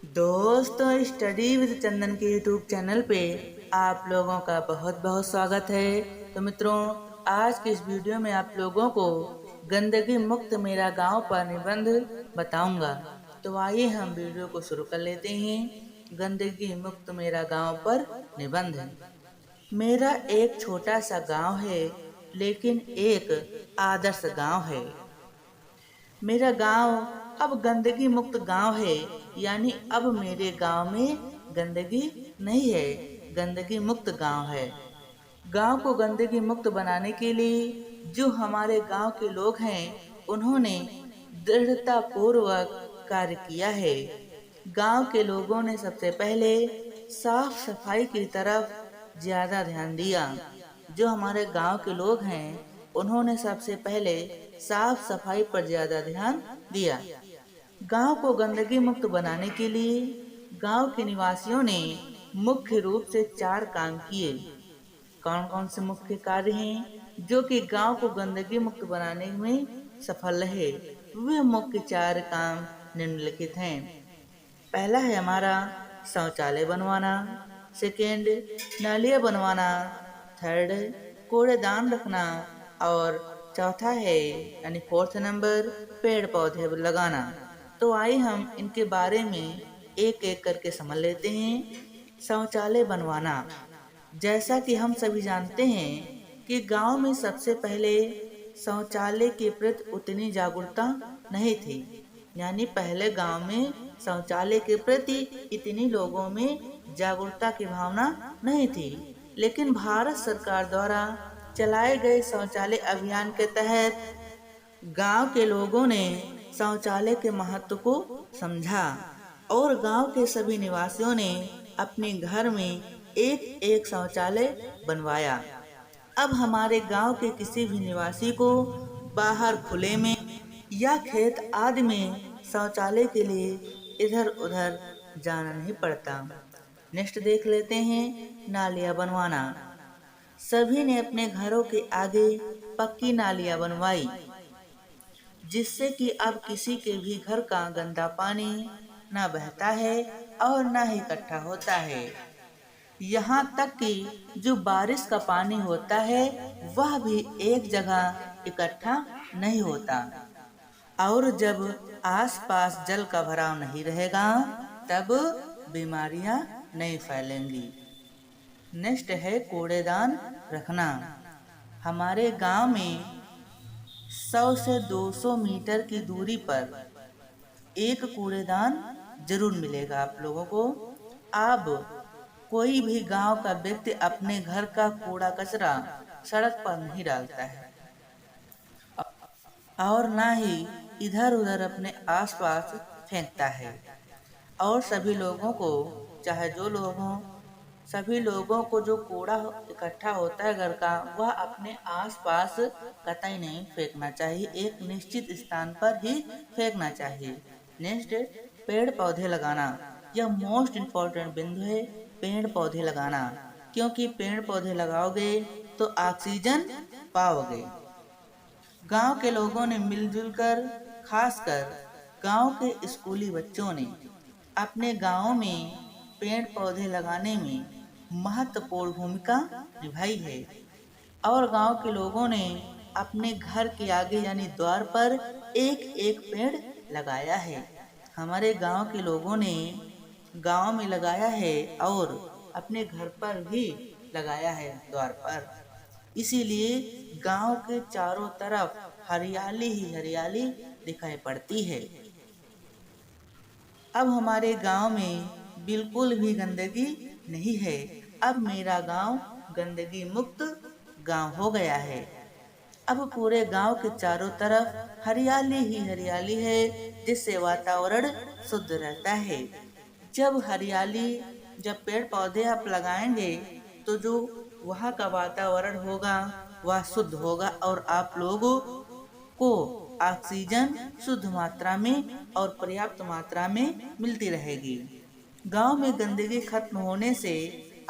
दोस्तों, study with चंदन के YouTube channel पे आप लोगों का बहुत बहुत स्वागत है। तो मित्रों, आज की इस वीडियो में आप लोगों को गंदगी मुक्त मेरा गांव पर निबंध बताऊंगा। तो आइए हम वीडियो को शुरू कर लेते हैं। गंदगी मुक्त मेरा गांव पर निबंध। मेरा एक छोटा सा गांव है, लेकिन एक आदर्श गांव है। मेरा गांव अब गंदगी मुक्त गांव है, यानी अब मेरे गांव में गंदगी नहीं है, गंदगी मुक्त गांव है। गांव को गंदगी मुक्त बनाने के लिए जो हमारे गांव के लोग हैं, उन्होंने दृढ़ता पूर्वक कार्य किया है। गांव के लोगों ने सबसे पहले साफ सफाई की तरफ ज्यादा ध्यान दिया। जो हमारे गांव के लोग हैं, उन्होंने सबसे पहले साफ सफाई पर ज्यादा ध्यान दिया। गांव को गंदगी मुक्त बनाने के लिए गांव के निवासियों ने मुख्य रूप से 4 काम किए। कौन कौन से मुख्य कार्य हैं जो कि गांव को गंदगी मुक्त बनाने में सफल रहे? वे मुख्य 4 काम निम्नलिखित हैं। पहला है हमारा शौचालय बनवाना, सेकेंड नालियाँ बनवाना, थर्ड कूड़ेदान रखना, और चौथा है यानी 4th नंबर पेड़ पौधे लगाना। तो आइए हम इनके बारे में एक एक करके समझ लेते हैं। शौचालय बनवाना। जैसा कि हम सभी जानते हैं कि गांव में सबसे पहले शौचालय के प्रति उतनी जागरूकता नहीं थी, यानी पहले गांव में शौचालय के प्रति इतनी लोगों में जागरूकता की भावना नहीं थी। लेकिन भारत सरकार द्वारा चलाए गए शौचालय अभियान के तहत गांव के लोगों ने शौचालय के महत्व को समझा और गांव के सभी निवासियों ने अपने घर में एक एक शौचालय बनवाया। अब हमारे गांव के किसी भी निवासी को बाहर खुले में या खेत आदि में शौचालय के लिए इधर उधर जाना नहीं पड़ता। नेक्स्ट देख लेते हैं नालियाँ बनवाना। सभी ने अपने घरों के आगे पक्की नालियाँ बनवाई, जिससे कि अब किसी के भी घर का गंदा पानी न बहता है और न ही इकट्ठा होता है। यहाँ तक कि जो बारिश का पानी होता है वह भी एक जगह इकट्ठा नहीं होता। और जब आसपास जल का भराव नहीं रहेगा, तब बीमारियां नहीं फैलेंगी। नेक्स्ट है कूड़ेदान रखना। हमारे गांव में 100 से 200 मीटर की दूरी पर एक कूड़ेदान जरूर मिलेगा आप लोगों को। अब कोई भी गांव का व्यक्ति अपने घर का कूड़ा कचरा सड़क पर नहीं डालता है और ना ही इधर उधर अपने आसपास फेंकता है। और सभी लोगों को, चाहे जो लोग हों, सभी लोगों को जो कूड़ा इकट्ठा होता है घर का, वह अपने आसपास कतई नहीं फेंकना चाहिए, एक निश्चित स्थान पर ही फेंकना चाहिए। नेक्स्ट, पेड़ पौधे लगाना। यह मोस्ट इम्पोर्टेंट बिंदु है, पेड़ पौधे लगाना, क्योंकि पेड़ पौधे लगाओगे तो ऑक्सीजन पाओगे। गांव के लोगों ने मिलजुल कर, खासकर गांव के स्कूली बच्चों ने अपने गांव में पेड़ पौधे लगाने में महत्वपूर्ण भूमिका निभाई है। और गांव के लोगों ने अपने घर के आगे यानी द्वार पर एक एक पेड़ लगाया है। हमारे गांव के लोगों ने गांव में लगाया है और अपने घर पर भी लगाया है द्वार पर। इसीलिए गांव के चारों तरफ हरियाली ही हरियाली दिखाई पड़ती है। अब हमारे गांव में बिल्कुल भी गंदगी नहीं है। अब मेरा गांव गंदगी मुक्त गांव हो गया है। अब पूरे गांव के चारों तरफ हरियाली ही हरियाली है, जिससे वातावरण शुद्ध रहता है। जब पेड़ पौधे आप लगाएंगे तो जो वहाँ का वातावरण होगा वह शुद्ध होगा और आप लोगों को ऑक्सीजन शुद्ध मात्रा में और पर्याप्त मात्रा में मिलती रहेगी। गांव में गंदगी खत्म होने से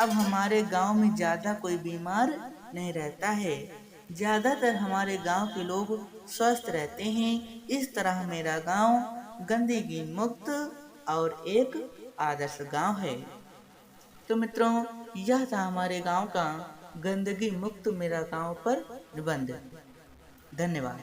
अब हमारे गांव में ज्यादा कोई बीमार नहीं रहता है। ज्यादातर हमारे गांव के लोग स्वस्थ रहते हैं। इस तरह मेरा गांव गंदगी मुक्त और एक आदर्श गांव है। तो मित्रों, यह था हमारे गांव का गंदगी मुक्त मेरा गांव पर निबंध। धन्यवाद।